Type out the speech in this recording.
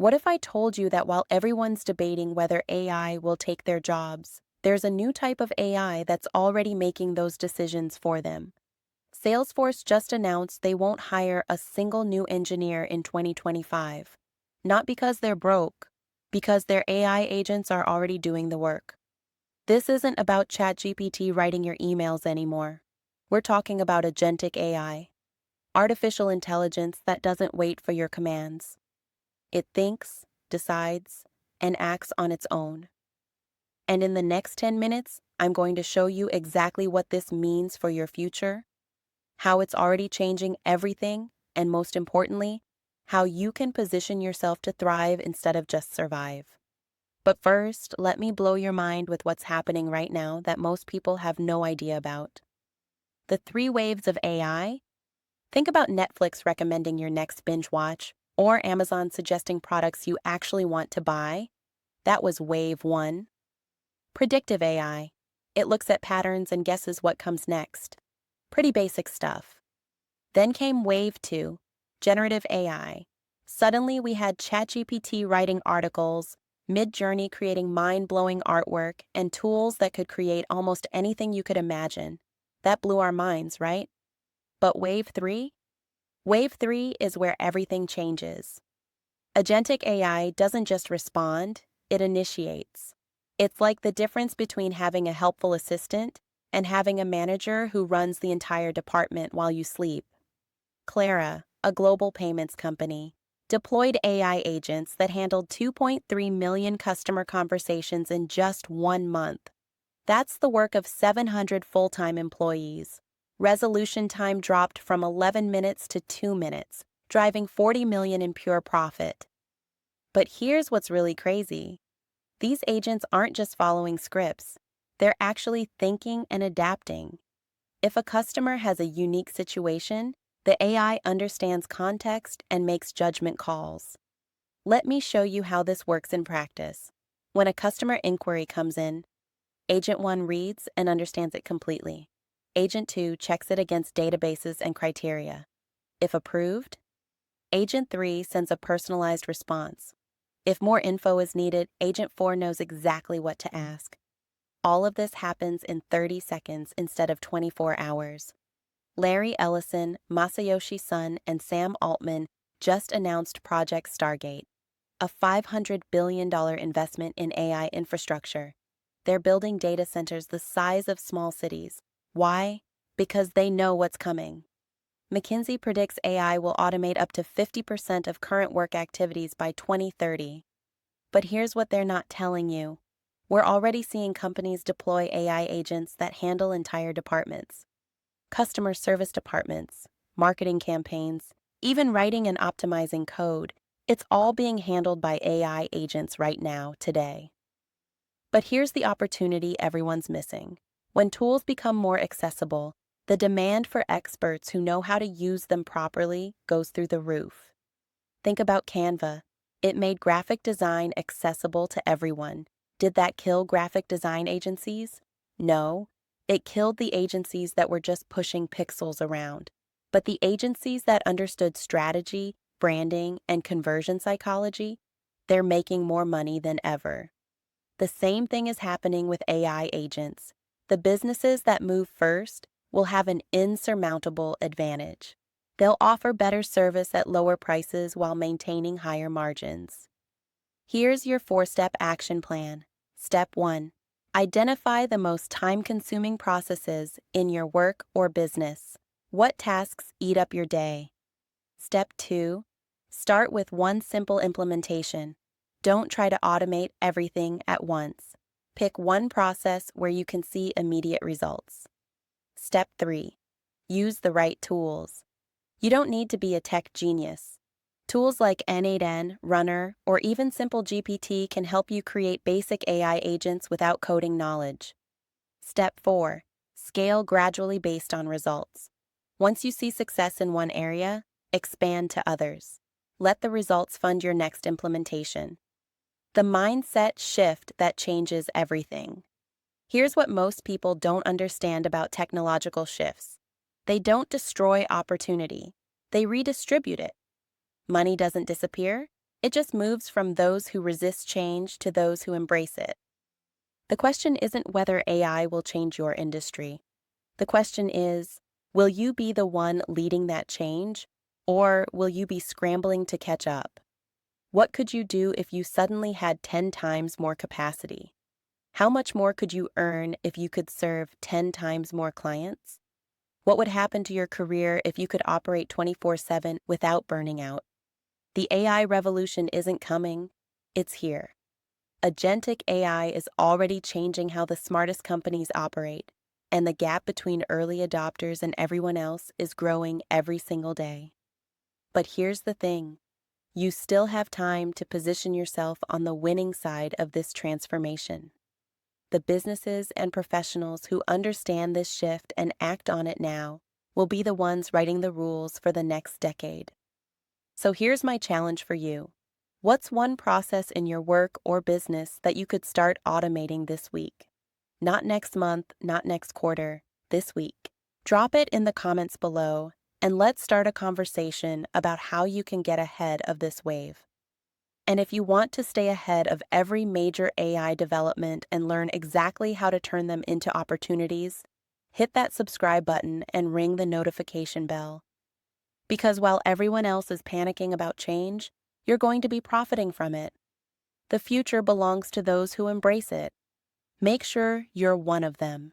What if I told you that while everyone's debating whether AI will take their jobs, there's a new type of AI that's already making those decisions for them? Salesforce just announced they won't hire a single new engineer in 2025. Not because they're broke, because their AI agents are already doing the work. This isn't about ChatGPT writing your emails anymore. We're talking about agentic AI, artificial intelligence that doesn't wait for your commands. It thinks, decides, and acts on its own. And in the next 10 minutes, I'm going to show you exactly what this means for your future, how it's already changing everything, and most importantly, how you can position yourself to thrive instead of just survive. But first, let me blow your mind with what's happening right now that most people have no idea about. The three waves of AI. Think about Netflix recommending your next binge watch, or Amazon suggesting products you actually want to buy. That was wave one. Predictive AI. It looks at patterns and guesses what comes next. Pretty basic stuff. Then came wave two, generative AI. Suddenly we had ChatGPT writing articles, Midjourney creating mind-blowing artwork, and tools that could create almost anything you could imagine. That blew our minds, right? But wave three? Wave three is where everything changes. Agentic AI doesn't just respond, it initiates. It's like the difference between having a helpful assistant and having a manager who runs the entire department while you sleep. Clara, a global payments company, deployed AI agents that handled 2.3 million customer conversations in just 1 month. That's the work of 700 full-time employees. Resolution time dropped from 11 minutes to 2 minutes, driving 40 million in pure profit. But here's what's really crazy. These agents aren't just following scripts. They're actually thinking and adapting. If a customer has a unique situation, the AI understands context and makes judgment calls. Let me show you how this works in practice. When a customer inquiry comes in, Agent 1 reads and understands it completely. Agent 2 checks it against databases and criteria. If approved, Agent 3 sends a personalized response. If more info is needed, Agent 4 knows exactly what to ask. All of this happens in 30 seconds instead of 24 hours. Larry Ellison, Masayoshi Son, and Sam Altman just announced Project Stargate, a $500 billion investment in AI infrastructure. They're building data centers the size of small cities. Why? Because they know what's coming. McKinsey predicts AI will automate up to 50% of current work activities by 2030. But here's what they're not telling you. We're already seeing companies deploy AI agents that handle entire departments. Customer service departments, marketing campaigns, even writing and optimizing code. It's all being handled by AI agents right now, today. But here's the opportunity everyone's missing. When tools become more accessible, the demand for experts who know how to use them properly goes through the roof. Think about Canva. It made graphic design accessible to everyone. Did that kill graphic design agencies? No. It killed the agencies that were just pushing pixels around. But the agencies that understood strategy, branding, and conversion psychology, they're making more money than ever. The same thing is happening with AI agents. The businesses that move first will have an insurmountable advantage. They'll offer better service at lower prices while maintaining higher margins. Here's your 4-step action plan. Step 1. Identify the most time-consuming processes in your work or business. What tasks eat up your day? Step 2. Start with one simple implementation. Don't try to automate everything at once. Pick one process where you can see immediate results. Step 3. Use the right tools. You don't need to be a tech genius. Tools like N8N, Runner, or even Simple GPT can help you create basic AI agents without coding knowledge. Step 4. Scale gradually based on results. Once you see success in one area, expand to others. Let the results fund your next implementation. The mindset shift that changes everything. Here's what most people don't understand about technological shifts. They don't destroy opportunity. They redistribute it. Money doesn't disappear, It just moves from those who resist change to those who embrace it. The question isn't whether AI will change your industry. The question is, will you be the one leading that change, or will you be scrambling to catch up? What could you do if you suddenly had 10 times more capacity? How much more could you earn if you could serve 10 times more clients? What would happen to your career if you could operate 24/7 without burning out? The AI revolution isn't coming, it's here. Agentic AI is already changing how the smartest companies operate, and the gap between early adopters and everyone else is growing every single day. But here's the thing, you still have time to position yourself on the winning side of this transformation. The businesses and professionals who understand this shift and act on it now will be the ones writing the rules for the next decade. So here's my challenge for you. What's one process in your work or business that you could start automating this week? Not next month, not next quarter, this week. Drop it in the comments below, and let's start a conversation about how you can get ahead of this wave. And if you want to stay ahead of every major AI development and learn exactly how to turn them into opportunities, hit that subscribe button and ring the notification bell. Because while everyone else is panicking about change, you're going to be profiting from it. The future belongs to those who embrace it. Make sure you're one of them.